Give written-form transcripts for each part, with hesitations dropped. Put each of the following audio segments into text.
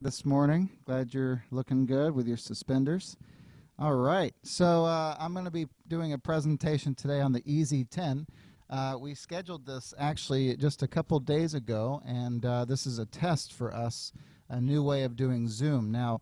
this morning. Glad you're looking good with your suspenders. All right, so I'm going to be doing a presentation today on the EZ10. We scheduled this actually just a couple days ago, and this is a test for us, a new way of doing Zoom. Now,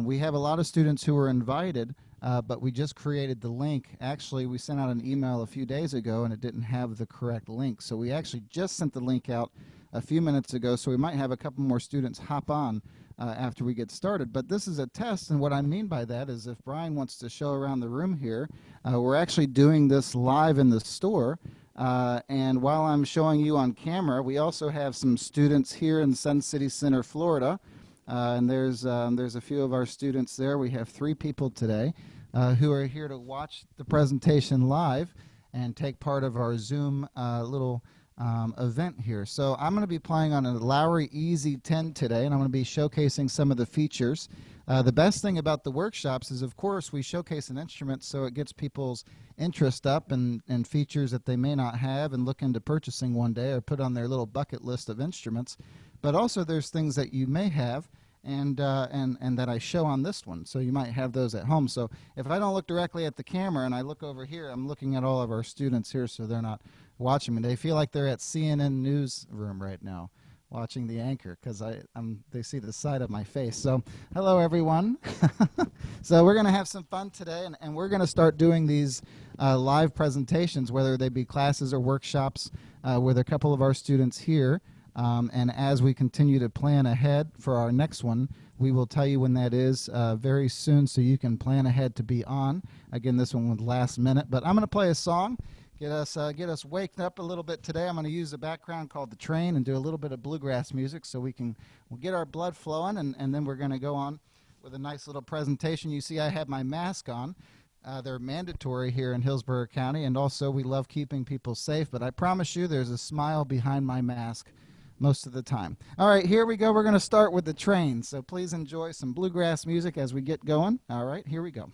we have a lot of students who were invited, but we just created the link. Actually, we sent out an email a few days ago, and it didn't have the correct link. So we actually just sent the link out a few minutes ago, so we might have a couple more students hop on after we get started. But this is a test, and what I mean by that is if Brian wants to show around the room here, we're actually doing this live in the store. And while I'm showing you on camera, we also have some students here in Sun City Center, Florida. And there's a few of our students there. We have 3 people today who are here to watch the presentation live and take part of our Zoom little event here. So I'm going to be playing on a Lowry EZ10 today, and I'm going to be showcasing some of the features. The best thing about the workshops is, of course, we showcase an instrument so it gets people's interest up and features that they may not have and look into purchasing one day or put on their little bucket list of instruments. But also there's things that you may have and that I show on this one. So you might have those at home. So if I don't look directly at the camera and I look over here, I'm looking at all of our students here so they're not watching me. They feel like they're at CNN newsroom right now watching the anchor because they see the side of my face. So hello everyone. So we're going to have some fun today, and we're going to start doing these live presentations, whether they be classes or workshops with a couple of our students here. And as we continue to plan ahead for our next one, we will tell you when that is very soon so you can plan ahead to be on. Again, this one was last minute, but I'm going to play a song. Get us waked up a little bit today. I'm going to use a background called The Train and do a little bit of bluegrass music so we'll get our blood flowing, and then we're going to go on with a nice little presentation. You see I have my mask on. They're mandatory here in Hillsborough County, and also we love keeping people safe, but I promise you there's a smile behind my mask most of the time. All right, here we go. We're going to start with The Train, so please enjoy some bluegrass music as we get going. All right, here we go.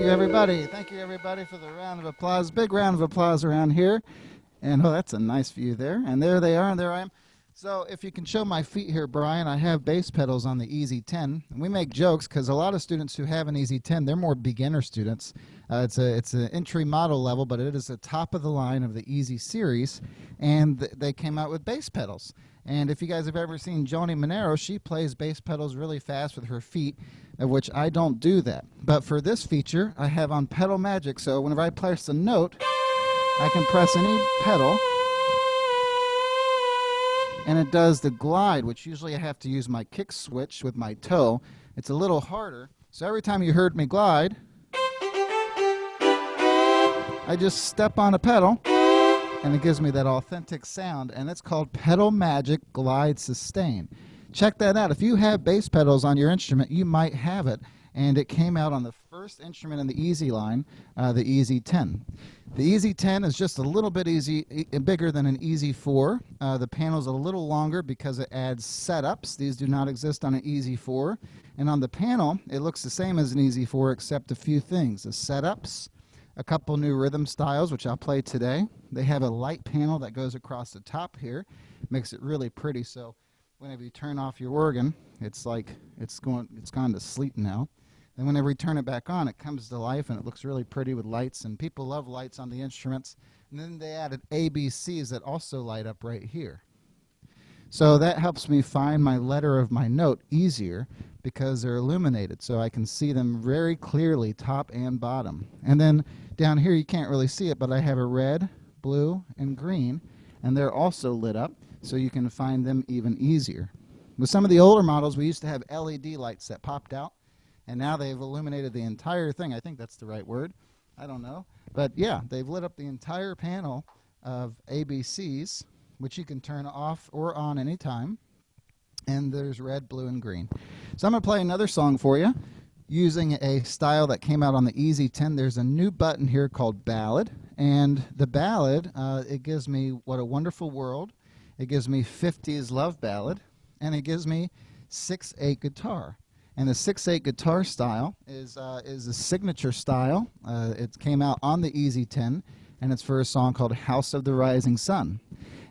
Everybody. Thank you, everybody, for the round of applause. Big round of applause around here. And, oh, that's a nice view there. And there they are, and there I am. So if you can show my feet here, Brian, I have bass pedals on the EZ10. And we make jokes because a lot of students who have an EZ10, they're more beginner students. It's an entry model level, but it is the top of the line of the EZ series, and they came out with bass pedals. And if you guys have ever seen Joni Monero, she plays bass pedals really fast with her feet, of which I don't do that. But for this feature, I have on Pedal Magic, so whenever I press a note, I can press any pedal, and it does the glide, which usually I have to use my kick switch with my toe. It's a little harder. So every time you heard me glide, I just step on a pedal, and it gives me that authentic sound, and it's called Pedal Magic Glide Sustain. Check that out. If you have bass pedals on your instrument, you might have it, and it came out on the first instrument in the EZ line, the EZ10. The EZ10 is just a little bit bigger than an EZ4. The panel's a little longer because it adds setups. These do not exist on an EZ4. And on the panel, it looks the same as an EZ4 except a few things. The setups, a couple new rhythm styles, which I'll play today. They have a light panel that goes across the top here. Makes it really pretty, so whenever you turn off your organ, it's like it's gone to sleep now. And whenever you turn it back on, it comes to life, and it looks really pretty with lights, and people love lights on the instruments. And then they added ABCs that also light up right here. So that helps me find my letter of my note easier because they're illuminated, so I can see them very clearly, top and bottom. And then down here, you can't really see it, but I have a red, blue, and green, and they're also lit up, so you can find them even easier. With some of the older models, we used to have LED lights that popped out, and now they've illuminated the entire thing. I think that's the right word. I don't know. But yeah, they've lit up the entire panel of ABCs, which you can turn off or on anytime. And there's red, blue, and green. So I'm going to play another song for you using a style that came out on the EZ10. There's a new button here called Ballad. And the Ballad, it gives me What a Wonderful World. It gives me 50s Love Ballad. And it gives me 6/8 guitar. And the 6/8 guitar style is a signature style. It came out on the EZ10, and it's for a song called House of the Rising Sun.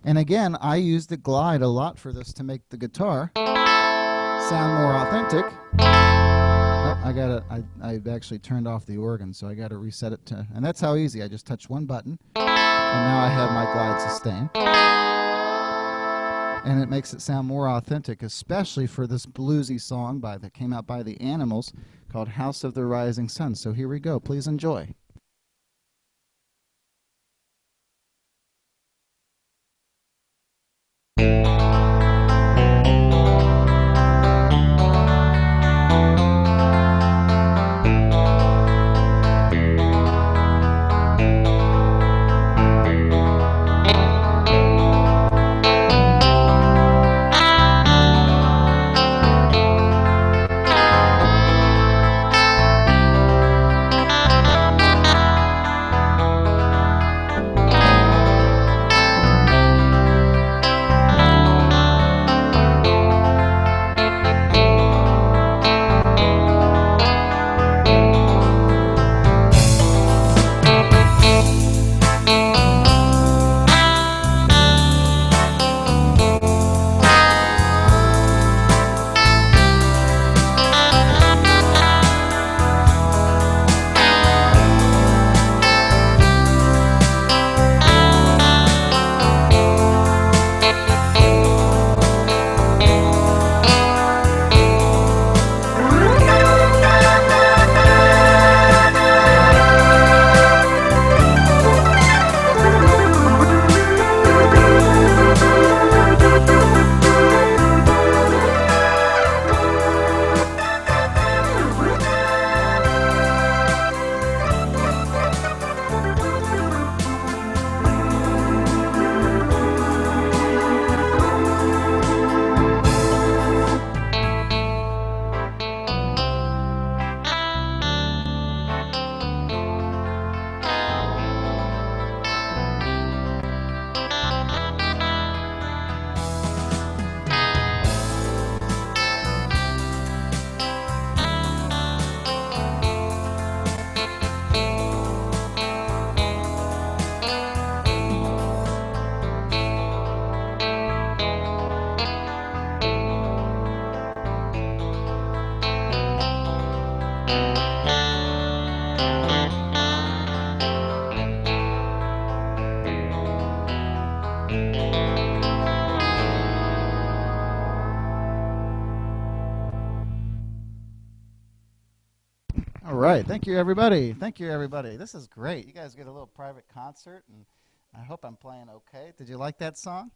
And again, I use the glide a lot for this to make the guitar sound more authentic. Oh, I actually turned off the organ, so I got to reset it to, and that's how easy. I just touch one button, and now I have my glide sustain. And it makes it sound more authentic, especially for this bluesy song that came out by the Animals called House of the Rising Sun. So here we go. Please enjoy. right. Thank you, everybody. Thank you, everybody. This is great. You guys get a little private concert, and I hope I'm playing okay. Did you like that song?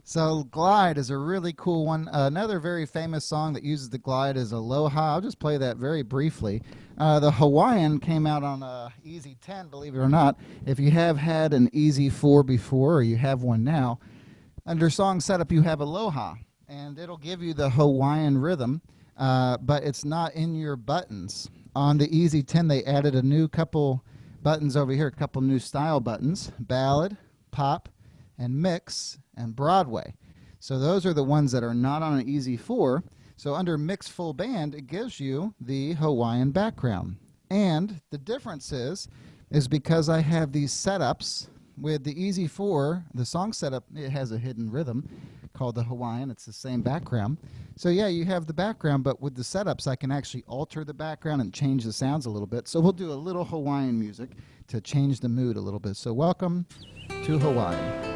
So Glide is a really cool one. Another very famous song that uses the glide is Aloha. I'll just play that very briefly. The Hawaiian came out on EZ10, believe it or not. If you have had an EZ4 before, or you have one now, under song setup you have Aloha, and it'll give you the Hawaiian rhythm, but it's not in your buttons. On the EZ10 they added a new couple buttons over here, a couple new style buttons: ballad, pop, and mix, and Broadway. So those are the ones that are not on an EZ4. So under mix full band, it gives you the Hawaiian background. And the difference is because I have these setups with the EZ4, the song setup, it has a hidden rhythm called the Hawaiian. It's the same background. So yeah, you have the background, but with the setups, I can actually alter the background and change the sounds a little bit. So we'll do a little Hawaiian music to change the mood a little bit. So welcome to Hawaii.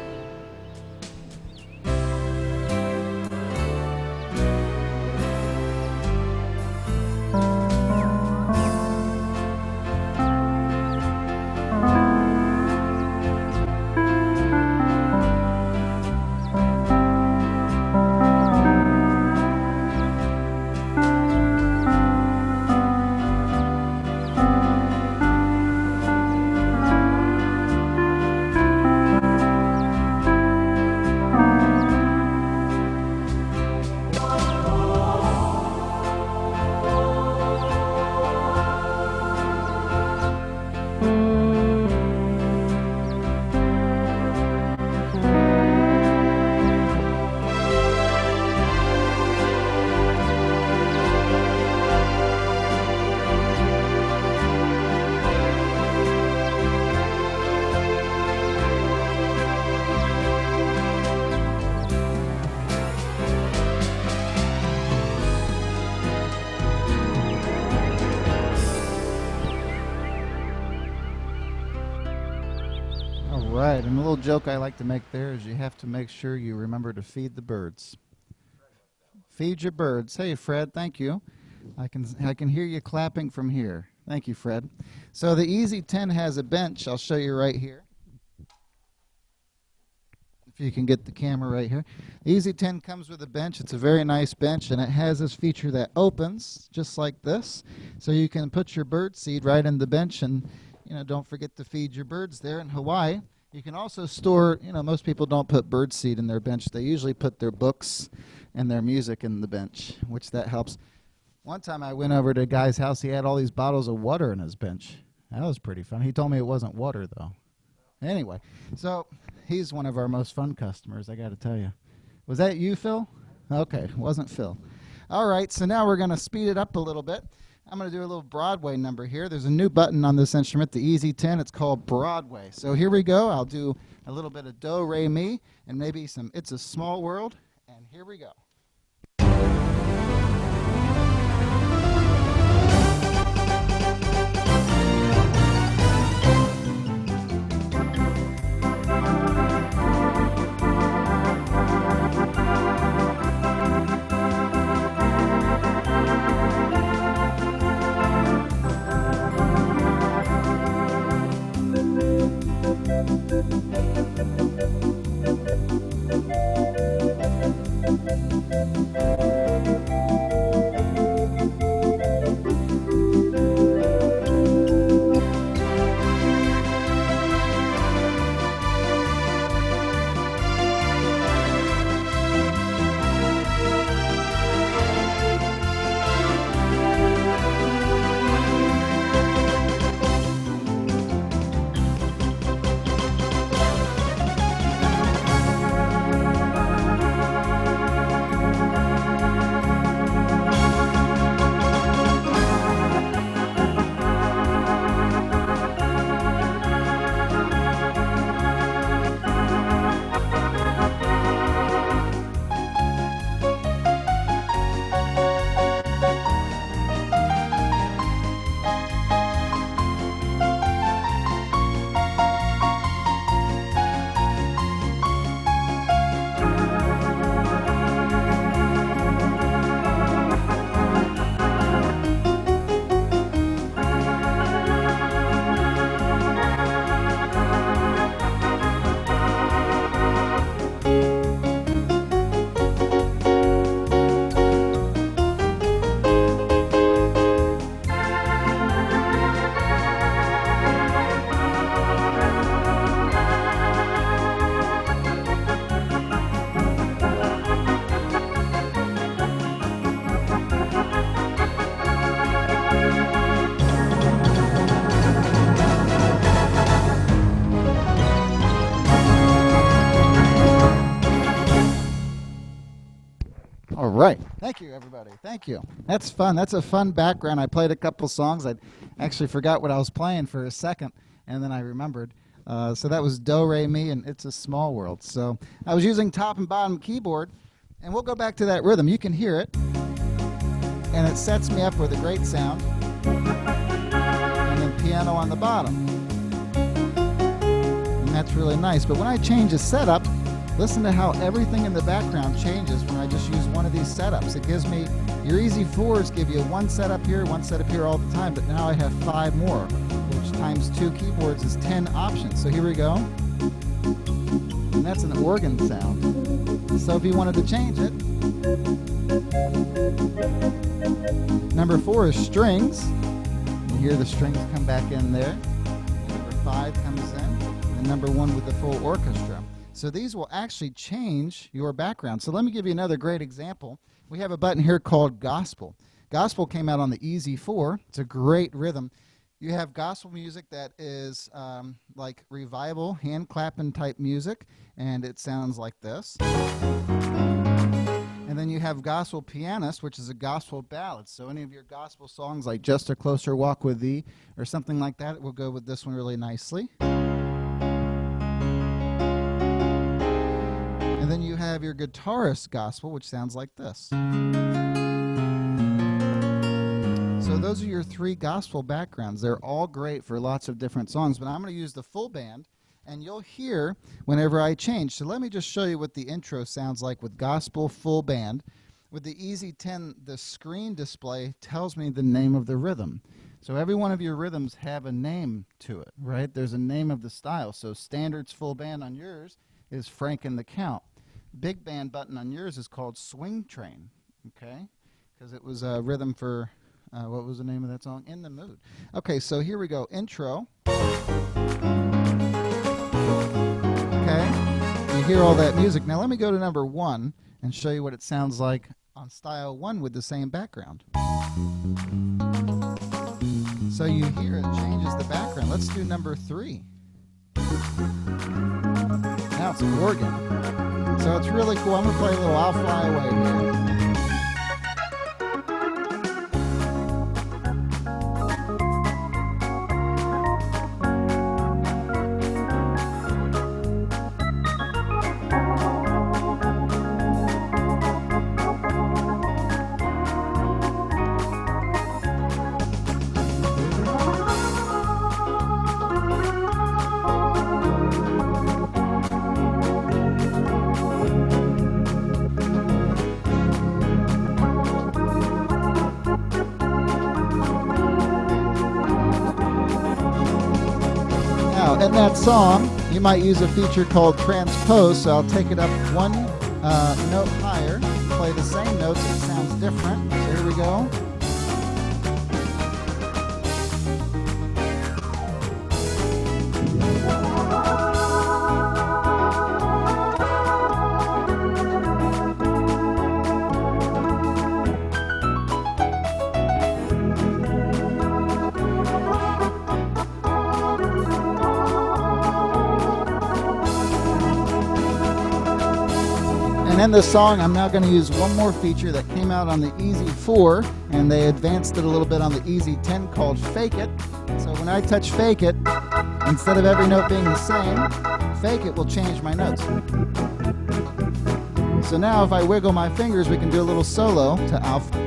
Right, and a little joke I like to make there is you have to make sure you remember to feed the birds. Feed your birds. Hey, Fred, thank you. I can hear you clapping from here. Thank you, Fred. So the EZ10 has a bench. I'll show you right here. If you can get the camera right here. The EZ10 comes with a bench. It's a very nice bench, and it has this feature that opens just like this. So you can put your bird seed right in the bench, and don't forget to feed your birds there in Hawaii. You can also store, most people don't put bird seed in their bench. They usually put their books and their music in the bench, which that helps. One time I went over to a guy's house. He had all these bottles of water in his bench. That was pretty fun. He told me it wasn't water, though. Anyway, so he's one of our most fun customers, I got to tell you. Was that you, Phil? Okay, it wasn't Phil. All right, so now we're going to speed it up a little bit. I'm going to do a little Broadway number here. There's a new button on this instrument, the EZ10. It's called Broadway. So here we go. I'll do a little bit of Do, Re, Mi, and maybe some It's a Small World. And here we go. All right. Thank you, everybody. Thank you. That's fun. That's a fun background. I played a couple songs. I actually forgot what I was playing for a second, and then I remembered. So that was Do, Re, Mi, and It's a Small World. So I was using top and bottom keyboard, and we'll go back to that rhythm. You can hear it, and it sets me up with a great sound, and then piano on the bottom. And that's really nice. But when I change the setup, listen to how everything in the background changes when I just use one of these setups. It gives me, your EZ4s give you one setup here all the time, but now I have 5 more, which times 2 keyboards is 10 options. So here we go. And that's an organ sound. So if you wanted to change it, number 4 is strings. You hear the strings come back in there. Number 5 comes in, and number 1 with the full orchestra. So these will actually change your background. So let me give you another great example. We have a button here called Gospel. Gospel came out on the EZ4. It's a great rhythm. You have gospel music that is like revival, hand clapping type music, and it sounds like this. And then you have gospel pianist, which is a gospel ballad. So any of your gospel songs like Just a Closer Walk with Thee or something like that, it will go with this one really nicely. And then you have your guitarist gospel, which sounds like this. So those are your 3 gospel backgrounds. They're all great for lots of different songs, but I'm going to use the full band, and you'll hear whenever I change. So let me just show you what the intro sounds like with gospel full band. With the EZ10, the screen display tells me the name of the rhythm. So every one of your rhythms have a name to it, right? There's a name of the style. So standards full band on yours is Frank and the Count. Big band button on yours is called Swing Train, okay? Because it was a rhythm for, what was the name of that song? In the Mood. Okay, so here we go. Intro. Okay, you hear all that music. Now let me go to number 1 and show you what it sounds like on style 1 with the same background. So you hear it changes the background. Let's do number 3. Now it's an organ. So it's really cool. I'm going to play a little I'll Fly Away here. In that song, you might use a feature called transpose, so I'll take it up 1 note higher, play the same notes, it sounds different. So here we go. And in this song, I'm now going to use one more feature that came out on the EZ4, and they advanced it a little bit on the EZ10 called Fake It. So when I touch Fake It, instead of every note being the same, Fake It will change my notes. So now if I wiggle my fingers, we can do a little solo to Alpha.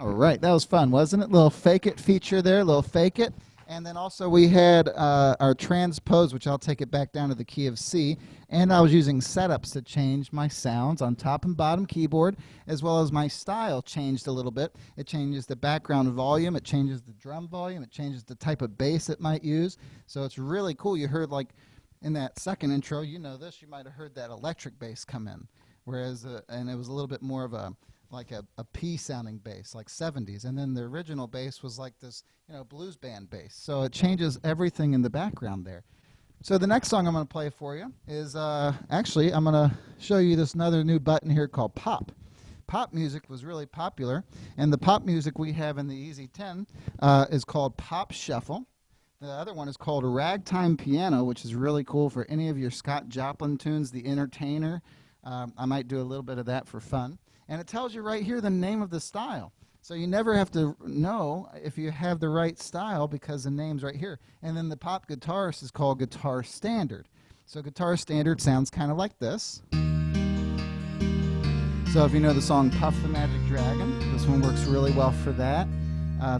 Right, that was fun, wasn't it? Little Fake It feature there, little Fake It. And then also we had our transpose, which I'll take it back down to the key of C. And I was using setups to change my sounds on top and bottom keyboard, as well as my style changed a little bit. It changes the background volume, it changes the drum volume, it changes the type of bass it might use. So it's really cool. You heard, like, in that second intro, you know this, you might have heard that electric bass come in. Whereas, and it was a little bit more of a P sounding bass, like 70s. And then the original bass was like this, blues band bass. So it changes everything in the background there. So the next song I'm going to play for you is, actually, I'm going to show you this another new button here called Pop. Pop music was really popular, and the pop music we have in the EZ10 is called Pop Shuffle. The other one is called Ragtime Piano, which is really cool for any of your Scott Joplin tunes, The Entertainer. I might do a little bit of that for fun. And it tells you right here the name of the style. So you never have to know if you have the right style because the name's right here. And then the pop guitarist is called Guitar Standard. So Guitar Standard sounds kind of like this. So if you know the song Puff the Magic Dragon, this one works really well for that.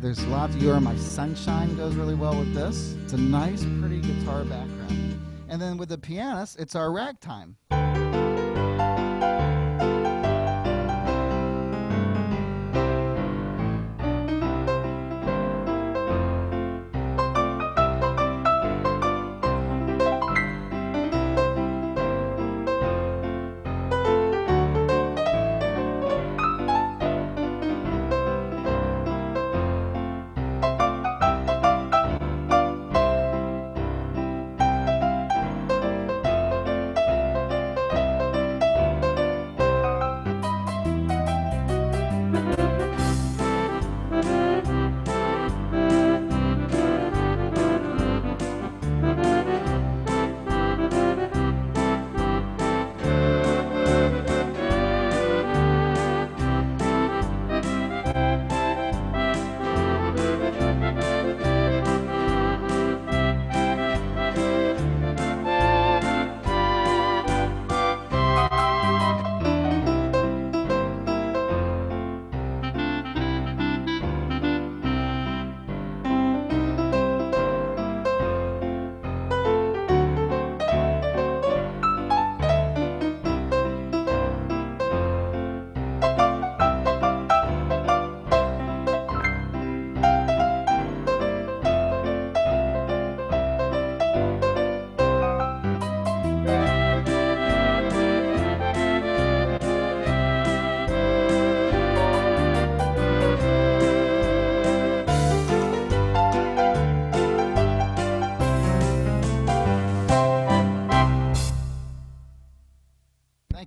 There's lots of You Are My Sunshine goes really well with this. It's a nice, pretty guitar background. And then with the pianist, it's our ragtime.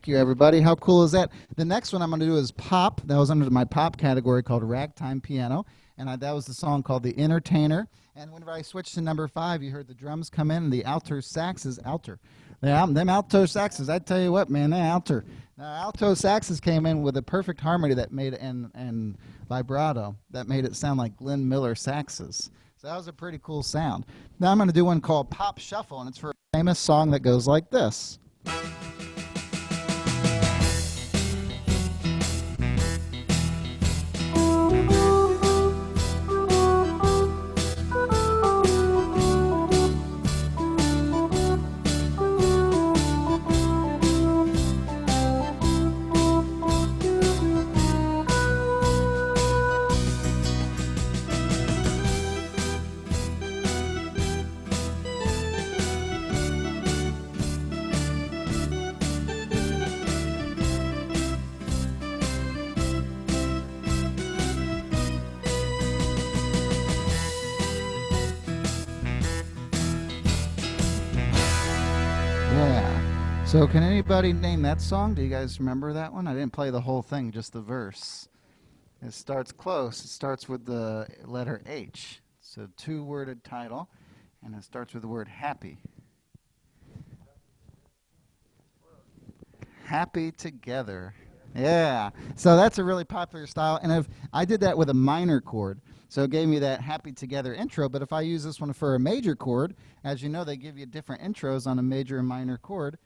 Thank you, everybody. How cool is that? The next one I'm going to do is pop. That was under my pop category called Ragtime Piano. And that was the song called The Entertainer. And whenever I switched to number 5, you heard the drums come in and the alto saxes, them alto saxes, I tell you what, man, they alto. Now, alto saxes came in with a perfect harmony that made it, and vibrato that made it sound like Glenn Miller saxes. So that was a pretty cool sound. Now I'm going to do one called Pop Shuffle, and it's for a famous song that goes like this. Yeah. So can anybody name that song? Do you guys remember that one? I didn't play the whole thing, just the verse. It starts close. It starts with the letter H. It's a 2-worded title, and it starts with the word happy. Happy Together. Yeah. So that's a really popular style, and if I did that with a minor chord, so it gave me that Happy Together intro, but if I use this one for a major chord, as you know, they give you different intros on a major and minor chord.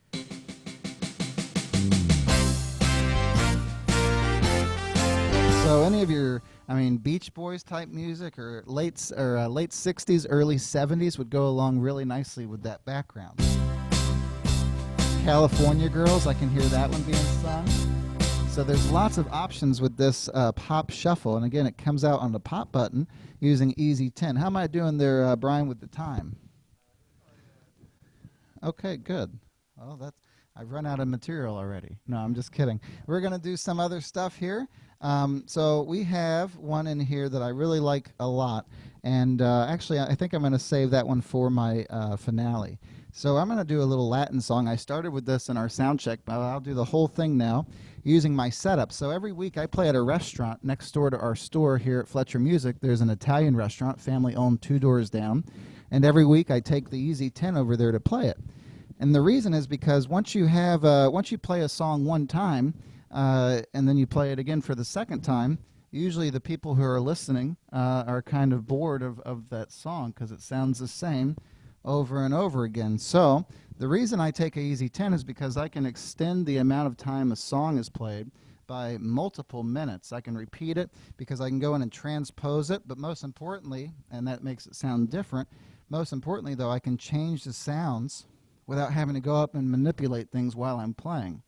So any of your I mean, Beach Boys type music or late 60s, early 70s would go along really nicely with that background. California Girls, I can hear that one being sung. So there's lots of options with this pop shuffle, and again, it comes out on the pop button using EZ10. How am I doing there, Brian, with the time? Okay, good. Well, I've run out of material already. No, I'm just kidding. We're going to do some other stuff here. So we have one in here that I really like a lot, and actually I think I'm going to save that one for my finale. So I'm going to do a little Latin song. I started with this in our sound check, but I'll do the whole thing now using my setup. So every week I play at a restaurant next door to our store here at Fletcher Music. There's an Italian restaurant, family-owned, 2 doors down, and every week I take the EZ10 over there to play it. And the reason is because once you play a song one time, and then you play it again for the second time, usually the people who are listening are kind of bored of that song because it sounds the same over and over again. So the reason I take a EZ10 is because I can extend the amount of time a song is played by multiple minutes. I can repeat it because I can go in and transpose it, but most importantly, and that makes it sound different, most importantly though, I can change the sounds without having to go up and manipulate things while I'm playing.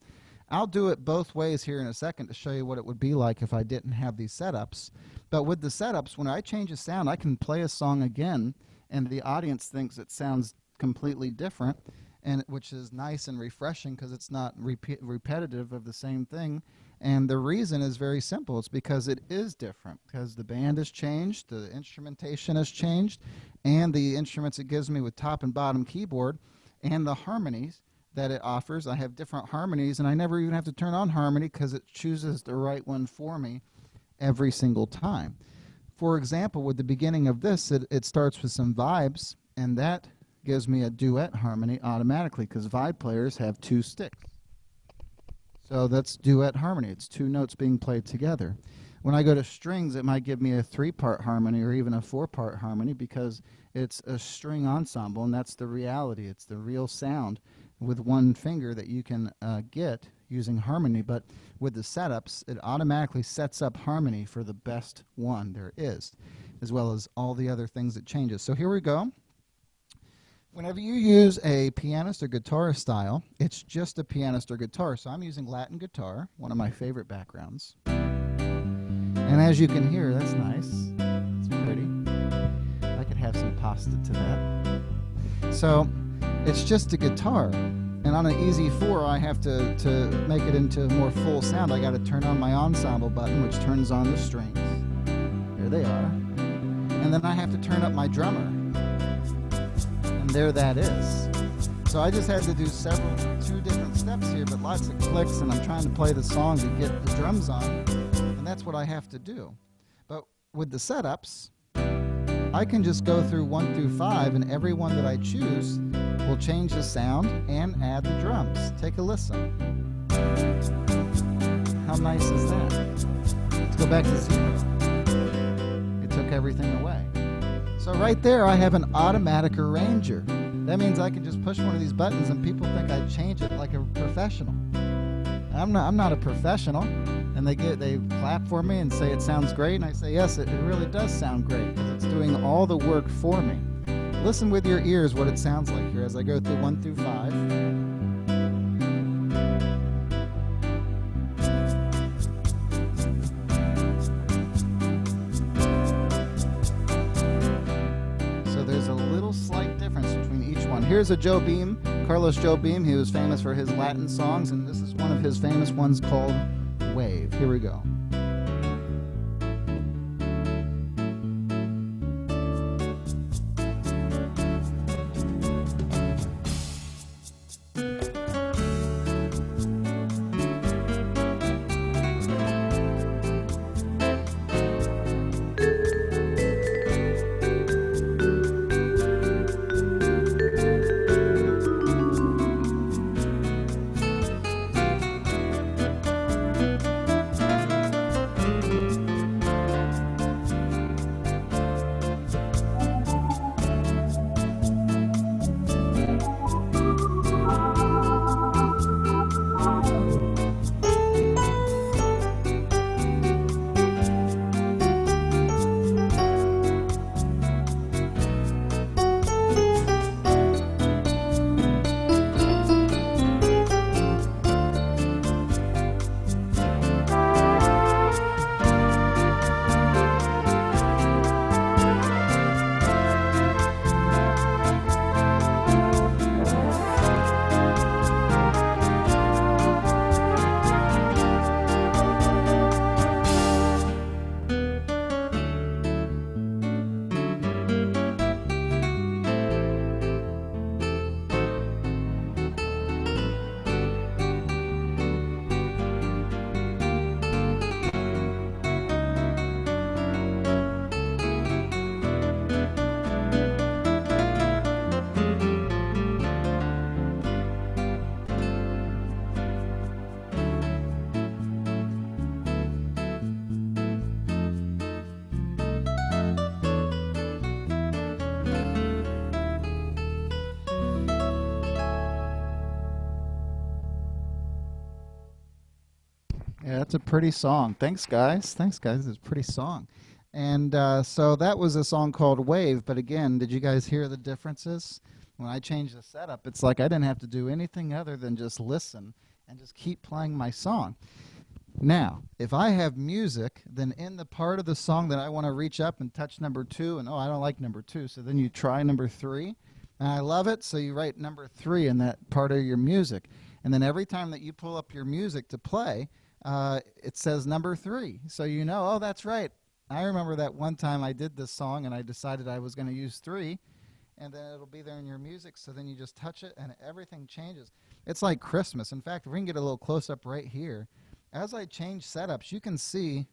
I'll do it both ways here in a second to show you what it would be like if I didn't have these setups. But with the setups, when I change a sound, I can play a song again and the audience thinks it sounds completely different, and which is nice and refreshing because it's not repetitive of the same thing. And the reason is very simple. It's because it is different, because the band has changed, the instrumentation has changed, and the instruments it gives me with top and bottom keyboard, and the harmonies that it offers. I have different harmonies, and I never even have to turn on harmony because it chooses the right one for me every single time. For example, with the beginning of this, it starts with some vibes, and that gives me a duet harmony automatically because vibe players have 2 sticks. So that's duet harmony. It's 2 notes being played together. When I go to strings, it might give me a 3-part harmony or even a 4-part harmony because it's a string ensemble, and that's the reality. It's the real sound with one finger that you can get using harmony. But with the setups, it automatically sets up harmony for the best one there is, as well as all the other things it changes. So here we go. Whenever you use a pianist or guitarist style, it's just a pianist or guitar. So I'm using Latin guitar, one of my favorite backgrounds. And as you can hear, that's nice. It's pretty. I could have some pasta to that. So it's just a guitar. And on an EZ4, I have to make it into a more full sound. I got to turn on my ensemble button, which turns on the strings. There they are. And then I have to turn up my drummer. And there that is. So I just had to do 2 different steps here, but lots of clicks, and I'm trying to play the song to get the drums on. And that's what I have to do. But with the setups, I can just go through 1 through 5, and every one that I choose will change the sound and add the drums. Take a listen. How nice is that? Let's go back to 0. It took everything away. So right there I have an automatic arranger. That means I can just push one of these buttons and people think I change it like a professional. I'm not a professional. And they clap for me and say it sounds great, and I say yes, it really does sound great because it's doing all the work for me. Listen with your ears what it sounds like here as I go through 1 through 5. So there's a little slight difference between each one. Here's a Joe Beam, Carlos Joe Beam. He was famous for his Latin songs, and this is one of his famous ones called Wave. Here we go. Yeah, that's a pretty song. Thanks, guys. Thanks, guys. It's a pretty song. And so that was a song called Wave. But again, did you guys hear the differences? When I changed the setup, it's like I didn't have to do anything other than just listen and just keep playing my song. Now, if I have music, then in the part of the song that I want to reach up and touch number 2, and oh, I don't like number 2, so then you try number 3. And I love it, so you write number 3 in that part of your music. And then every time that you pull up your music to play, it says number 3. So you know, oh, that's right. I remember that one time I did this song and I decided I was going to use 3, and then it'll be there in your music, so then you just touch it and everything changes. It's like Christmas. In fact, if we can get a little close-up right here, as I change setups, you can see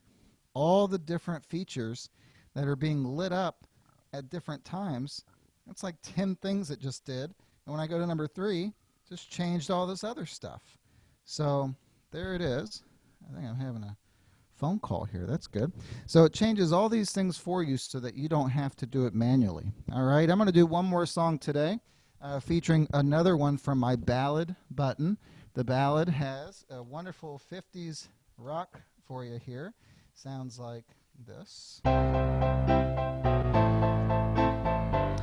all the different features that are being lit up at different times. It's like 10 things it just did. And when I go to number 3, just changed all this other stuff. So there it is. I think I'm having a phone call here. That's good. So it changes all these things for you so that you don't have to do it manually. All right, I'm going to do one more song today featuring another one from my ballad button. The ballad has a wonderful 50s rock for you here. Sounds like this.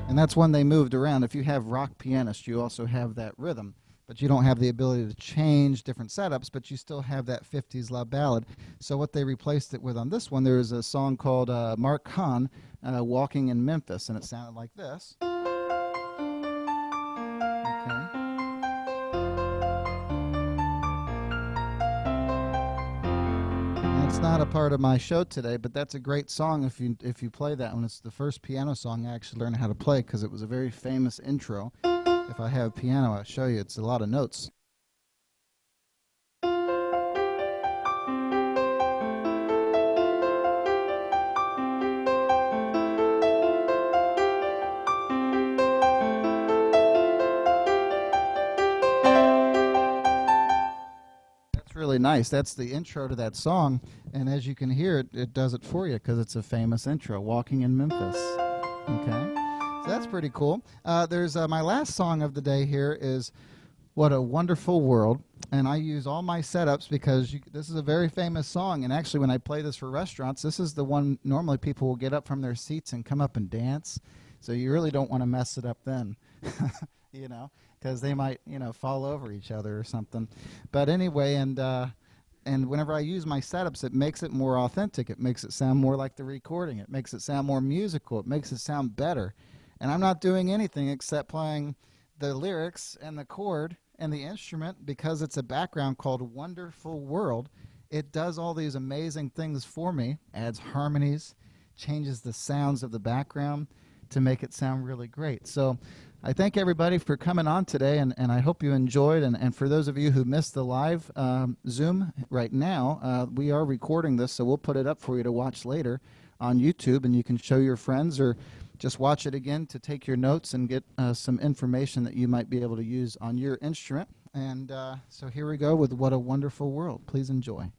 And that's when they moved around. If you have rock pianists, you also have that rhythm. But you don't have the ability to change different setups, but you still have that 50s love ballad. So what they replaced it with on this one, there is a song called Mark Hahn, Walking in Memphis, and it sounded like this. Okay. It's not a part of my show today, but that's a great song if you play that one. It's the first piano song I actually learned how to play because it was a very famous intro. If I have piano, I'll show you. It's a lot of notes. That's really nice. That's the intro to that song, and as you can hear, it does it for you because it's a famous intro, Walking in Memphis. Okay? So that's pretty cool. There's my last song of the day here is What a Wonderful World. And I use all my setups because this is a very famous song. And actually, when I play this for restaurants, this is the one normally people will get up from their seats and come up and dance. So you really don't want to mess it up then, you know, because they might, you know, fall over each other or something. But anyway, and whenever I use my setups, it makes it more authentic. It makes it sound more like the recording. It makes it sound more musical. It makes it sound better. And I'm not doing anything except playing the lyrics and the chord and the instrument because it's a background called Wonderful World. It does all these amazing things for me, adds harmonies, changes the sounds of the background to make it sound really great. So I thank everybody for coming on today, and I hope you enjoyed. And for those of you who missed the live Zoom right now, we are recording this, so we'll put it up for you to watch later on YouTube, and you can show your friends or just watch it again to take your notes and get some information that you might be able to use on your instrument. And so here we go with What a Wonderful World. Please enjoy.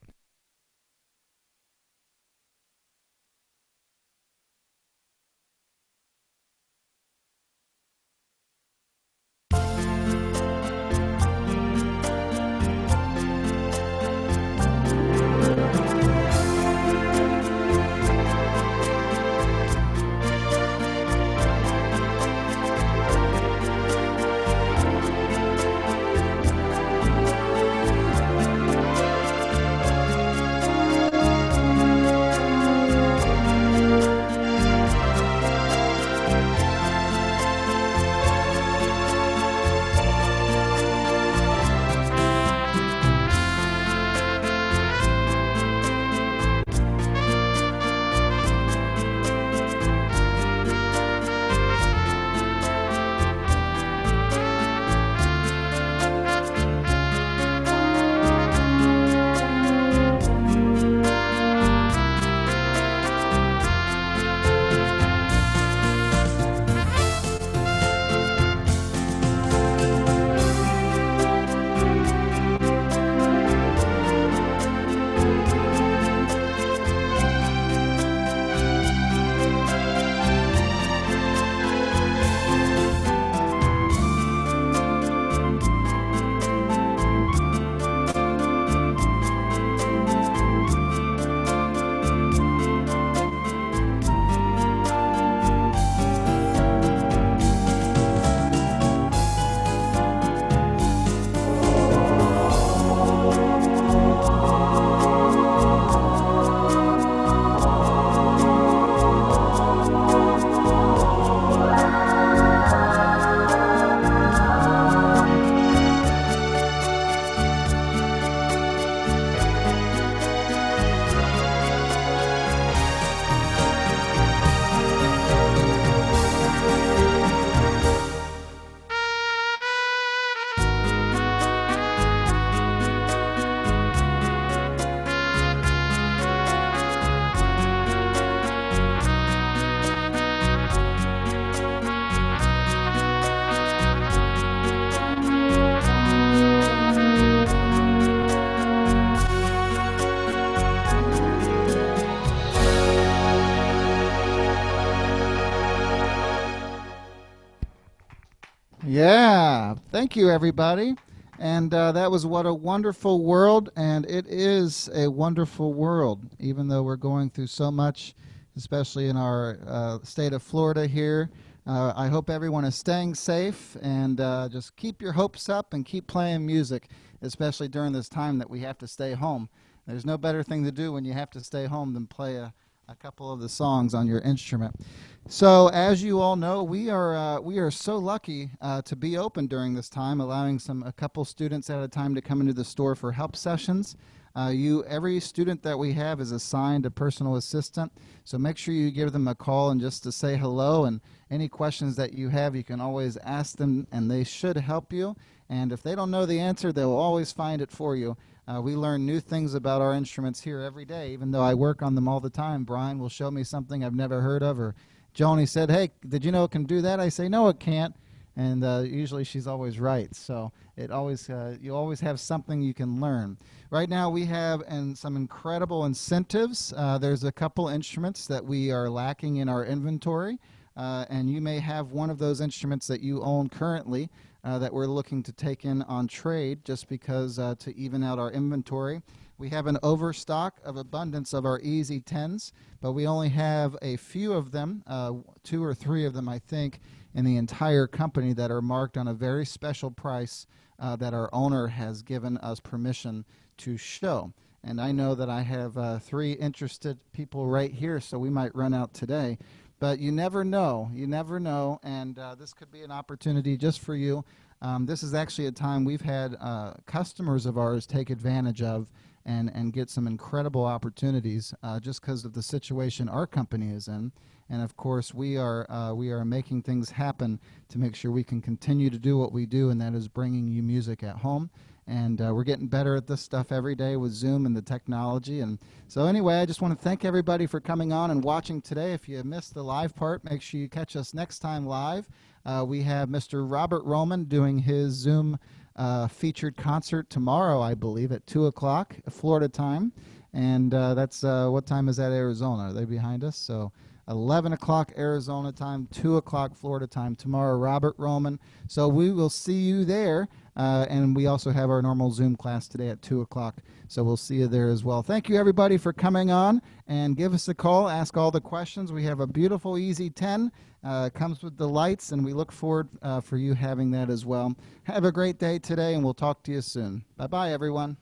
Thank you, everybody. And that was What a Wonderful World, and it is a wonderful world, even though we're going through so much, especially in our state of Florida here. I hope everyone is staying safe, and just keep your hopes up and keep playing music, especially during this time that we have to stay home. There's no better thing to do when you have to stay home than play a couple of the songs on your instrument. So as you all know, we are so lucky to be open during this time, allowing a couple students at a time to come into the store for help sessions. Every student that we have is assigned a personal assistant, so make sure you give them a call and just to say hello, and any questions that you have you can always ask them, and they should help you. And if they don't know the answer, they'll always find it for you. We learn new things about our instruments here every day, even though I work on them all the time. Brian will show me something I've never heard of, or Joni said, "Hey, did you know it can do that?" I say, "No, it can't." And usually she's always right. So you always have something you can learn. Right now we have some incredible incentives. There's a couple instruments that we are lacking in our inventory, and you may have one of those instruments that you own currently that we're looking to take in on trade, just because to even out our inventory. We have an overstock of abundance of our EZ10s, but we only have a few of them, 2 or 3 of them I think, in the entire company that are marked on a very special price that our owner has given us permission to show. And I know that I have 3 interested people right here, so we might run out today. But you never know, and this could be an opportunity just for you. This is actually a time we've had customers of ours take advantage of and get some incredible opportunities just because of the situation our company is in. And of course, we are making things happen to make sure we can continue to do what we do, and that is bringing you music at home. And we're getting better at this stuff every day with Zoom and the technology. And so anyway, I just want to thank everybody for coming on and watching today. If you missed the live part, make sure you catch us next time live. We have Mr. Robert Roman doing his Zoom featured concert tomorrow, I believe, at 2 o'clock Florida time. And that's what time is that, Arizona? Are they behind us? So 11 o'clock Arizona time, 2 o'clock Florida time tomorrow, Robert Roman. So we will see you there. And we also have our normal Zoom class today at 2 o'clock. So we'll see you there as well. Thank you, everybody, for coming on. And give us a call. Ask all the questions. We have a beautiful EZ10. Comes with the lights, and we look forward for you having that as well. Have a great day today, and we'll talk to you soon. Bye-bye, everyone.